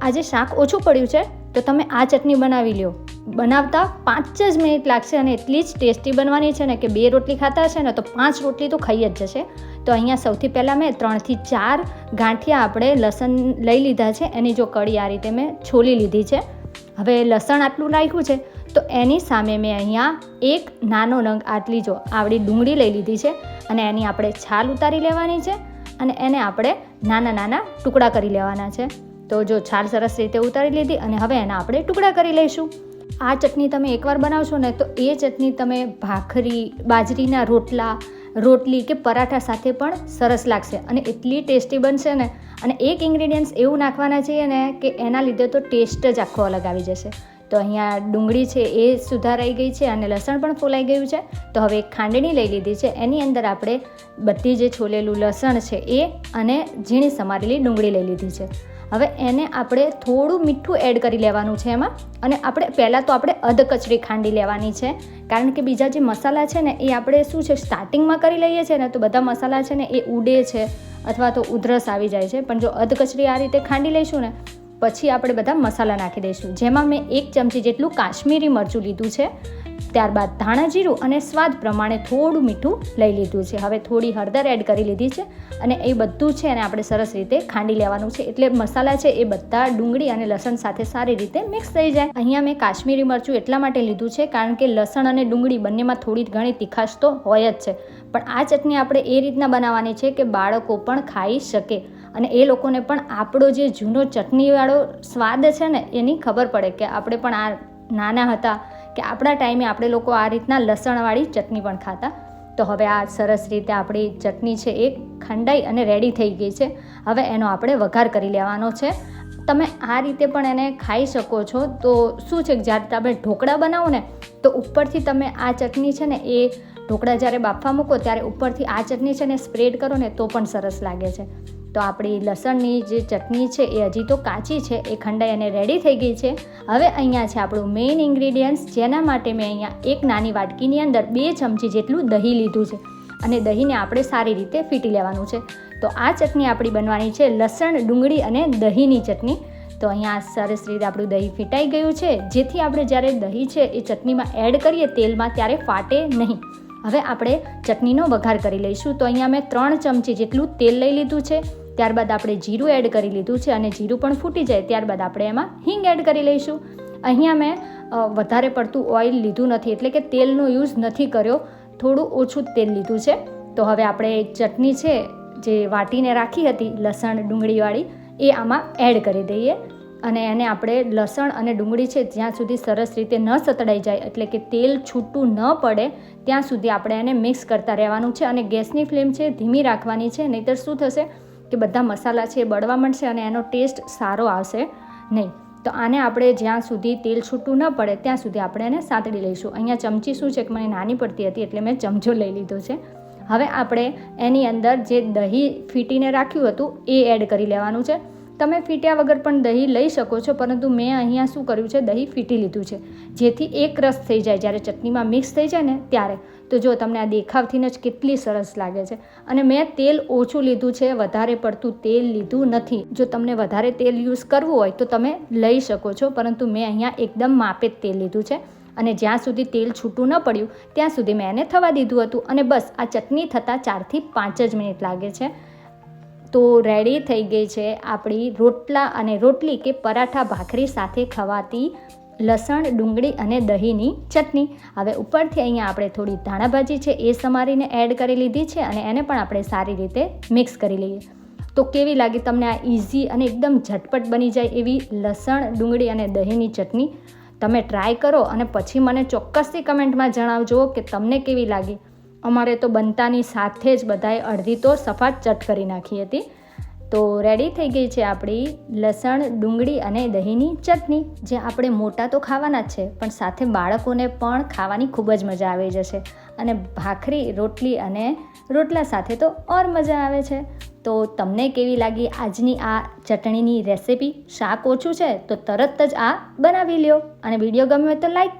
આજે શાક ઓછું પડ્યું છે તો તમે આ ચટણી બનાવી લો. બનાવતા 5 જ મિનિટ લાગશે અને એટલી જ ટેસ્ટી બનવાની છે ને કે 2 રોટલી ખાતા હશે ને તો 5 રોટલી તો ખાઈ જ જશે. તો અહીંયા સૌથી પહેલાં મેં 3 થી 4 ગાંઠિયા આપણે લસણ લઈ લીધા છે. એની જો કળી આ રીતે મેં છોલી લીધી છે. હવે લસણ આટલું નાખ્યું છે તો એની સામે મેં અહીંયા એક નાનો નંગ આટલી જો આવડી ડુંગળી લઈ લીધી છે અને એની આપણે છાલ ઉતારી લેવાની છે અને એને આપણે નાના નાના ટુકડા કરી લેવાના છે. તો જો છાલ સરસ રીતે ઉતારી લીધી અને હવે એના આપણે ટુકડા કરી લઈશું. આ ચટણી તમે એકવાર બનાવશો ને તો એ ચટણી તમે ભાખરી, બાજરીના રોટલા, રોટલી કે પરાઠા સાથે પણ સરસ લાગશે અને એટલી ટેસ્ટી બનશે ને. અને એક ઇન્ગ્રીડિયન્ટ્સ એવું નાખવાના છીએ ને કે એના લીધે તો ટેસ્ટ જ આખો અલગ આવી જશે. તો અહીંયા ડુંગળી છે એ સુધારાઈ ગઈ છે અને લસણ પણ ફોલાઈ ગયું છે. તો હવે એક ખાંડણી લઈ લીધી છે. એની અંદર આપણે બધી જે છોલેલું લસણ છે એ અને ઝીણી સમારેલી ડુંગળી લઈ લીધી છે. હવે એને આપણે થોડું મીઠું એડ કરી લેવાનું છે એમાં. અને પહેલાં તો આપણે અધકચરી ખાંડી લેવાની છે, કારણ કે બીજા જે મસાલા છે ને એ આપણે શું છે સ્ટાર્ટિંગમાં કરી લઈએ છીએ ને તો બધા મસાલા છે ને એ ઉડે છે અથવા તો ઉધરસ આવી જાય છે. પણ જો અધકચરી આ રીતે ખાંડી લઈશું ને પછી આપણે બધા મસાલા નાખી દઈશું. જેમાં મેં 1 ચમચી જેટલું કાશ્મીરી મરચું લીધું છે, ત્યારબાદ ધાણા જીરું અને સ્વાદ પ્રમાણે થોડું મીઠું લઈ લીધું છે. હવે થોડી હળદર એડ કરી લીધી છે અને એ બધું છે અને આપણે સરસ રીતે ખાંડી લેવાનું છે. એટલે મસાલા છે એ બધા ડુંગળી અને લસણ સાથે સારી રીતે મિક્સ થઈ જાય. અહીંયા મેં કાશ્મીરી મરચું એટલા માટે લીધું છે કારણ કે લસણ અને ડુંગળી બંનેમાં થોડી ઘણી તીખાશ તો હોય જ છે. પણ આ ચટણી આપણે એ રીતના બનાવવાની છે કે બાળકો પણ ખાઈ શકે અને એ લોકોને પણ આપણો જે જૂનો ચટણીવાળો સ્વાદ છે ને એની ખબર પડે કે આપણે પણ આ નાના હતા કે આપણા ટાઈમે આપણે લોકો આ રીતના લસણવાળી ચટણી પણ ખાતા. તો હવે આ સરસ રીતે આપણી ચટણી છે એ ખંડાઈ અને રેડી થઈ ગઈ છે. હવે એનો આપણે વઘાર કરી લેવાનો છે. તમે આ રીતે પણ એને ખાઈ શકો છો. તો શું છે કે જ્યારે તમે ઢોકળા બનાવો ને તો ઉપરથી તમે આ ચટણી છે ને એ ઢોકળા જ્યારે બાફવા મૂકો ત્યારે ઉપરથી આ ચટણી છે ને સ્પ્રેડ કરો ને તો પણ સરસ લાગે છે. તો આપણી લસણની જે ચટણી છે એ હજી તો કાચી છે, એ ખંડાઈ અને રેડી થઈ ગઈ છે. હવે અહીંયા છે આપણું મેઇન ઇન્ગ્રીડિયન્ટ્સ, જેના માટે મેં અહીંયા એક નાની વાટકીની અંદર 2 ચમચી જેટલું દહીં લીધું છે અને દહીંને આપણે સારી રીતે ફીટી લેવાનું છે. તો આ ચટણી આપણી બનવાની છે લસણ, ડુંગળી અને દહીંની ચટણી. તો અહીંયા સરસ રીતે આપણું દહીં ફીટાઈ ગયું છે, જેથી આપણે જ્યારે દહીં છે એ ચટણીમાં એડ કરીએ તેલમાં ત્યારે ફાટે નહીં. હવે આપણે ચટણીનો વઘાર કરી લઈશું. તો અહીંયા મેં 3 ચમચી જેટલું તેલ લઈ લીધું છે. ત્યારબાદ આપણે જીરું એડ કરી લીધું છે અને જીરું પણ ફૂટી જાય ત્યારબાદ આપણે એમાં હિંગ એડ કરી લઈશું. અહીંયા મેં વધારે પડતું ઓઇલ લીધું નથી, એટલે કે તેલનો યુઝ નથી કર્યો, થોડું ઓછું તેલ લીધું છે. તો હવે આપણે ચટણી છે જે વાટીને રાખી હતી લસણ ડુંગળીવાળી એ આમાં એડ કરી દઈએ અને એને આપણે લસણ અને ડુંગળી છે જ્યાં સુધી સરસ રીતે ન સતડાઈ જાય, એટલે કે તેલ છૂટું ન પડે ત્યાં સુધી આપણે એને મિક્સ કરતા રહેવાનું છે. અને ગેસની ફ્લેમ છે ધીમી રાખવાની છે, નહીંતર શું થશે કે બધા મસાલા છે એ બળવા માંડશે અને એનો ટેસ્ટ સારો આવશે નહીં. તો આને આપણે જ્યાં સુધી તેલ છૂટું ન પડે ત્યાં સુધી આપણે એને સાંતળી લઈશું. અહીંયા ચમચી શું છે કે મને નાની પડતી હતી એટલે મેં ચમચો લઈ લીધો છે. હવે આપણે એની અંદર જે દહીં ફીટીને રાખ્યું હતું એ એડ કરી લેવાનું છે. તમે ફીટ્યા વગર પણ દહીં લઈ શકો છો, પરંતુ મેં અહીંયા શું કર્યું છે દહીં ફીટી લીધું છે, જેથી એક રસ થઈ જાય જ્યારે ચટણીમાં મિક્સ થઈ જાય ને ત્યારે. તો જો તમને આ દેખાવથી જ કેટલી સરસ લાગે છે. અને મેં તેલ ઓછું લીધું છે, વધારે પડતું તેલ લીધું નથી. જો તમને વધારે તેલ યુઝ કરવું હોય તો તમે લઈ શકો છો, પરંતુ મેં અહીંયા એકદમ માપે જ તેલ લીધું છે. અને જ્યાં સુધી તેલ છૂટું ન પડ્યું ત્યાં સુધી મેં એને થવા દીધું હતું. અને બસ આ ચટણી થતાં 4 થી 5 જ મિનિટ લાગે છે. તો રેડી થઈ ગઈ છે આપણી રોટલા અને રોટલી કે પરાઠા ભાખરી સાથે ખવાતી લસણ, ડુંગળી અને દહીંની ચટણી. હવે ઉપરથી અહીંયા આપણે થોડી ધાણાભાજી છે એ સમારીને એડ કરી લીધી છે અને એને પણ આપણે સારી રીતે મિક્સ કરી લઈએ. તો કેવી લાગી તમને આ ઇઝી અને એકદમ ઝટપટ બની જાય એવી લસણ, ડુંગળી અને દહીંની ચટણી? તમે ટ્રાય કરો અને પછી મને ચોક્કસથી કમેન્ટમાં જણાવજો કે તમને કેવી લાગી. અમારે તો બનતાની સાથે જ બધાએ અડધી તો સફાટ ચટ કરી નાખી હતી. તો રેડી થઈ ગઈ છે આપણી લસણ, ડુંગળી અને દહીંની ચટણી, જે આપણે મોટા તો ખાવાના જ છે પણ સાથે બાળકોને પણ ખાવાની ખૂબ જ મજા આવી જશે. અને ભાખરી, રોટલી અને રોટલા સાથે તો ઓર મજા આવે છે. તો તમને કેવી લાગી આજની આ ચટણીની રેસિપી? શાક ઓછું છે તો તરત જ આ બનાવી લ્યો અને વિડીયો ગમે તો લાઈક